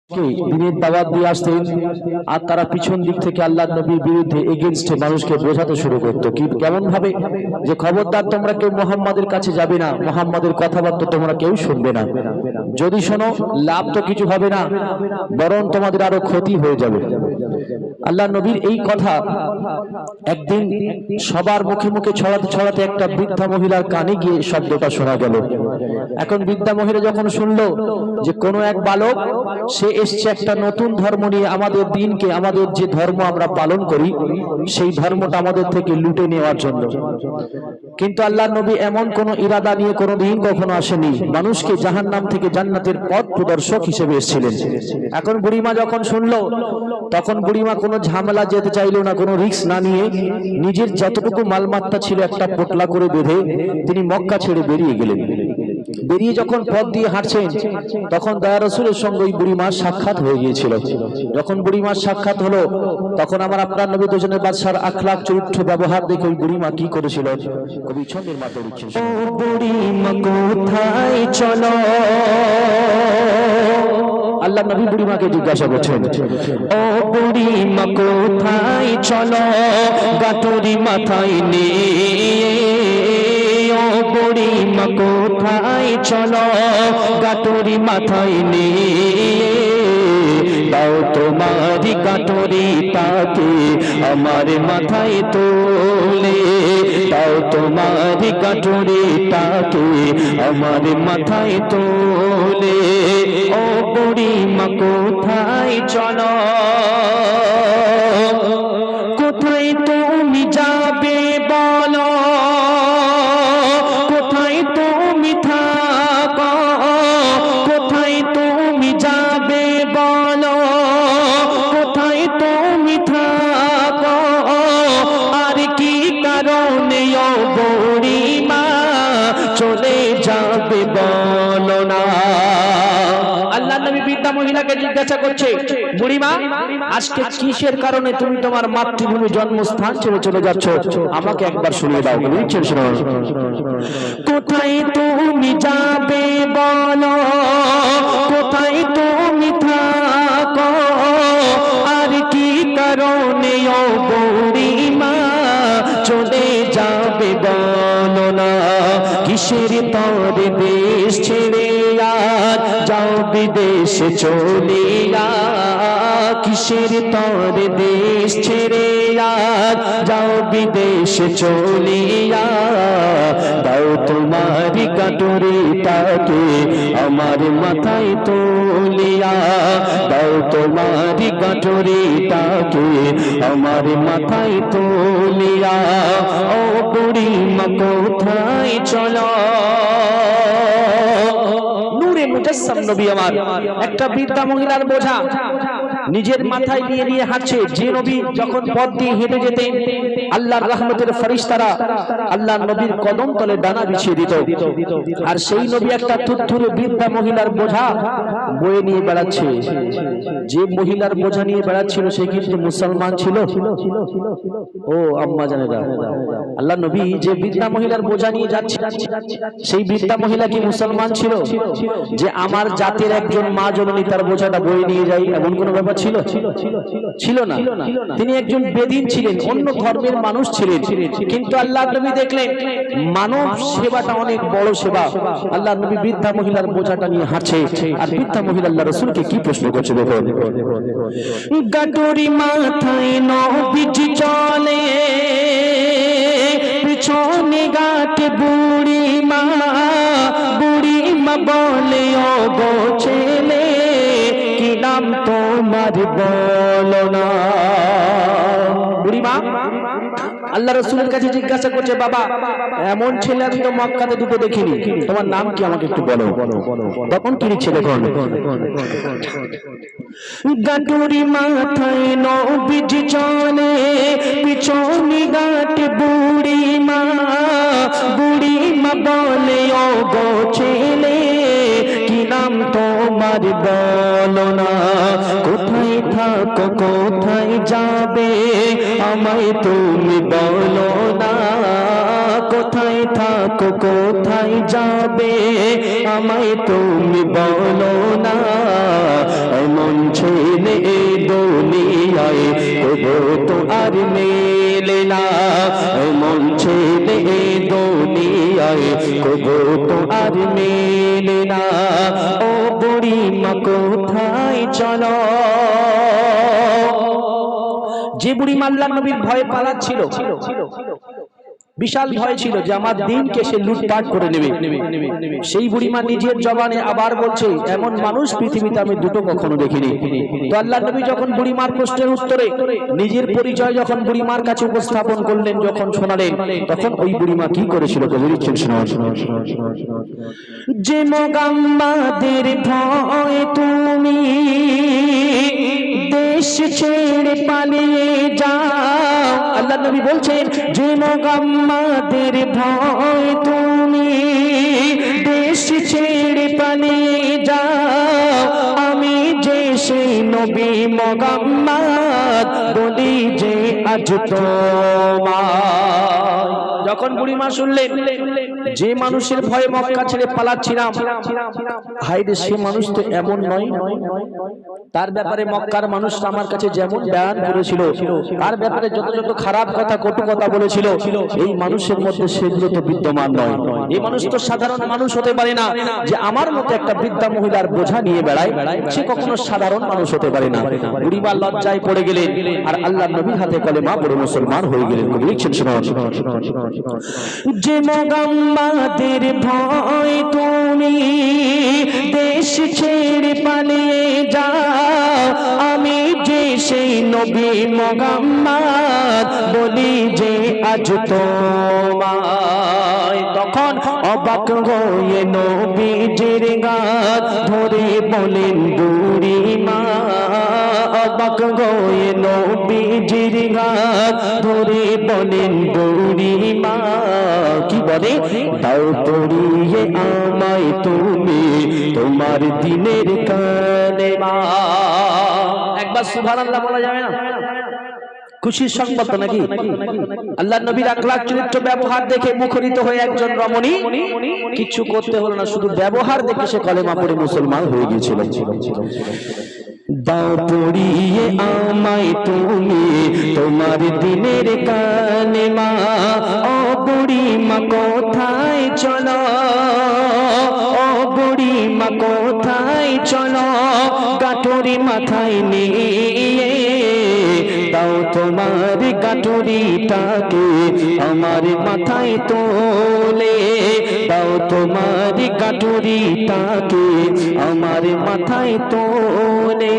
দিনের দাওয়াত দিয়ে আসতেন আর তারা পিছন দিক থেকে আল্লাহর নবীর বিরুদ্ধে এগেইনস্টে মানুষকে বোঝাতে শুরু করতো। কি কেমন ভাবে যে খবরদার তোমরা কেউ মুহাম্মাদের কাছে যাবে না, মুহাম্মাদের কথাবার্তা তোমরা কেউ শুনবে না, যদি শোনো লাভ তো কিছু হবে না, বরং তোমাদের আরো ক্ষতি হয়ে যাবে। আল্লাহর নবীর এই কথা একদিন সবার মুখে মুখে ছড়াতে ছড়াতে একটা বৃদ্ধা মহিলার কানে গিয়ে শব্দটা শোনা গেল। এখন বৃদ্ধা মহিলা যখন শুনলো যে কোনো এক বালক সে এসছে একটা নতুন ধর্ম নিয়ে, আমাদের দিনকে, আমাদের যে ধর্ম আমরা পালন করি সেই ধর্মটা আমাদের থেকে লুটে নেওয়ার জন্য, কিন্তু আল্লাহর নবী এমন কোন ইরাদা নিয়ে কোনোদিন কখনো আসেনি, মানুষকে জাহান্নাম থেকে জান্নাতের পথ প্রদর্শক হিসেবে এসেছিলেন। এখন বুড়িমা যখন শুনলো তখন বুড়িমা কোনো ঝামেলা যেতে চাইলো না, কোনো রিস্ক না নিয়ে নিজের যতটুকু মালমাত্তা ছিল একটা পোটলা করে বেঁধে তিনি মক্কা ছেড়ে বেরিয়ে গেলেন। বেরিয়ে যখন পথ দিয়ে হাঁটছেন তখন দয়া রাসূলের সঙ্গে ওই বুড়িমার সাক্ষাৎ হয়ে গিয়েছিল। যখন বুড়িমার সাক্ষাৎ হলো তখন আমার আপনার নবী দুজনের বাদশার আখলাক চরিত্র ব্যবহার দেখে ওই বুড়িমা কি করেছিল কবি ছন্দের মাধ্যমে লিখছেন। ও বুড়িমা কোথায় চলো, আল্লাহ নবী বুড়িমাকে জিজ্ঞাসা করছেন, ও বুড়িমা কোথায় চলো, গাটুরি মাথায় নিয়ে, ও বুড়িমা কোথায় চলো, গাটুরি মাথায় নিয়ে, দাও তোমারি গাটুরিটাকে আমার মাথায় তোলে, দাও তোমারি গাটুরিটাকে আমার মাথায় তোলে, ও বুড়িমা কোথায় চলো, কোথায় তুমি যাবে বলো, কোথায় তুমি থাকো, কোথায় তুমি যাবে বলো, কোথায় তুমি থাকো, আর কি কারণে ও বুড়িমা চলে যাবে বলো না। আল্লাহ নবী বৃদ্ধা মহিলাকে জিজ্ঞাসা করছে, বুড়িমা আজকে কিসের কারণে তুমি তোমার মাতৃভূমি জন্মস্থান ছেড়ে চলে যাচ্ছ, আমাকে একবার শুনিয়ে দাও। বলছেন শোনো, কোথায় তুমি যাবে বলো, কোথায় তুমি থাকো, আর কি কারণে ও বুড়িমা চলে যাবে বলো না, কিসের তরে দেশ ছেড়ে আর যাও বিদেশে চলিয়া, কিসের তরে দেশ ছেড়ে আর যাও বিদেশে চলিয়া, দাও তোমারি গাটুরিটাকে আমার মাথায় তুলিয়া, দাও তোমারি গাটুরিটাকে আমার মাথায় তুলিয়া, ও বুড়িমা কোথায় চলো। নূরে মুজাসসাম নবী আমার একটা বৃদ্ধা মহিলার বোঝা নিজের মাথায় নিয়ে নিয়ে হাঁটছে। যে নবী যখন পথ দিয়ে হেঁটে যেতেন আল্লাহর রহমতের ফেরেশতারা আল্লাহর নবীর কদম তলে ডানা বিছিয়ে দিত, আর সেই নবী একটা থুরথুরে বৃদ্ধা মহিলার বোঝা বয়ে নিয়ে বেড়াচ্ছে। যে মহিলার বোঝা নিয়ে বেড়াচ্ছিল সে কিন্তু মুসলমান ছিল। ও আম্মা জানেরা, আল্লাহর নবী যে বৃদ্ধা মহিলার বোঝা নিয়ে যাচ্ছে সেই বৃদ্ধা মহিলা কি মুসলমান ছিল যে আমার জাতির একজন মা জননী তার বোঝাটা বয়ে নিয়ে যায়, এমন কোন ব্যাপার ছিল? ছিল না। তিনি একজন বেদিন ছিলেন, অন্য ধর্মের মানুষ ছিলেন, কিন্তু আল্লাহর নবী দেখলেন মানব সেবাটা অনেক বড় সেবা। আল্লাহর নবী বৃদ্ধা মহিলার বোঝাটা নিয়ে হাঁটছে, আর বৃদ্ধা মহিলা আল্লাহর রাসূলকে কি প্রশ্ন করছে দেখুন, গাটুরি মাথায় নবীজি চলে, পিছনে গাটে বুড়িমা, বুড়িমা বলে ও গো ছেলে কি নাম তোমার বলো না। বুড়িমা আল্লাহ রাসূলের কাছে জিজ্ঞাসা করছে, বাবা এমন ছেলে আমি তো মক্কাতে দুটো দেখিনি, তোমার নাম কি আমাকে একটু বলো। তখন কি লিখছে দেখুন, গাটুরি মাথায় নবীজি চলে, পিছনে গাটে বুড়িমা, বুড়িমা বলে ও গো ছেলে কি নাম তোমার বলো না, কোথায় থাকো কোথায় যাবে আমায় তুমি বলো না, কোথায় থাকো কোথায় যাবে আমায় তুমি বলো না, এমন আর মেলে না, মন ছেলে দুনিয়ায় কবু তো আর মেলে না। ও বুড়ি মা কোথায় চলো? যে বুড়ি আল্লাহর নবীর ভয়ে পালাচ্ছিল, বিশাল ভয় ছিল যে আমার দিনকে সে লুটপাট করে নেবে, সেই বুড়িমা নিজের জবানে আবার বলছে, এমন মানুষ পৃথিবীতে আমি দুটো কখনো দেখিনি। তো আল্লাহর নবী যখন বুড়িমার প্রশ্নের উত্তরে নিজের পরিচয় যখন বুড়িমার কাছে উপস্থাপন করলেন, যখন শোনালেন, তখন ওই বুড়িমা কি করেছিল বলছেন, যে মোগাম্মাদের ভয় তুমি দেশ ছেড়ে পালিয়ে যাও। আল্লাহর নবী বলছেন, যে মোগাম্মাদের ভয় তুমি দেশ ছেড়ে পালিয়ে যাও, আমি যে সেই নবী মোগাম্মাদ বলি যে আজ তোমায়। যখন বুড়িমা শুনলেন যে মানুষের ভয়ে মক্কা ছেড়ে পালাচ্ছিলাম, হায়রে সে মানুষ তো এমন নয়, তার ব্যাপারে মক্কার মানুষ আমার কাছে যেমন বয়ান করেছিল, তার ব্যাপারে যত যত খারাপ কথা কটু কথা বলেছিল, এই মানুষের মধ্যে সেগুলো তো বিদ্যমান নয়। এই মানুষ তো সাধারণ মানুষ হতে পারে না, যে আমার মতো একটা বৃদ্ধা মহিলার বোঝা নিয়ে বেড়ায়, সে কখনো সাধারণ মানুষ হতে পারে না। বুড়িমা লজ্জায় পড়ে গেলেন আর আল্লাহর নবীর হাতে কলেমা পড়ে মুসলমান হয়ে গেলেন। যে মোগাম্মাদের ভয় তুমি দেশ ছেড়ে পালিয়ে যাও, আমি যে সেই নবী মোগাম্মাদ বলি যে আজ তোমায়। তখন অবাক হয়ে নবীজির গাত ধরে বলেন বুড়িমা, অবাক হয়ে নবীজির গাত ধরে বলেন বুড়িমা, কি বলে, দাও পড়িয়ে আমায় তুমি তোমার দিনের কালেমা। একবার সুবহানাল্লাহ বলা যাবে না? খুশির সংবাদ নাকি? আল্লাহর নবীর আখলাক চরিত্র ব্যবহার দেখে মুখরিত হয়ে একজন রমণী কিছু করতে হলো না, শুধু ব্যবহার দেখে সে কলেমা পড়ে মুসলমান হয়ে গিয়েছিল। দাও পড়িয়ে আমায় তুমি তোমার দিনের কালেমা, ও বুড়িমা কোথায় চলো, ও বুড়িমা কোথায় চলো, গাঠুরি মাথায় নিয়ে দাও তোমার গাঠুরিটাকে আমার মাথায় তোলে, দাও তোমার গাঠুরিটাকে আমার মাথায় তোলে।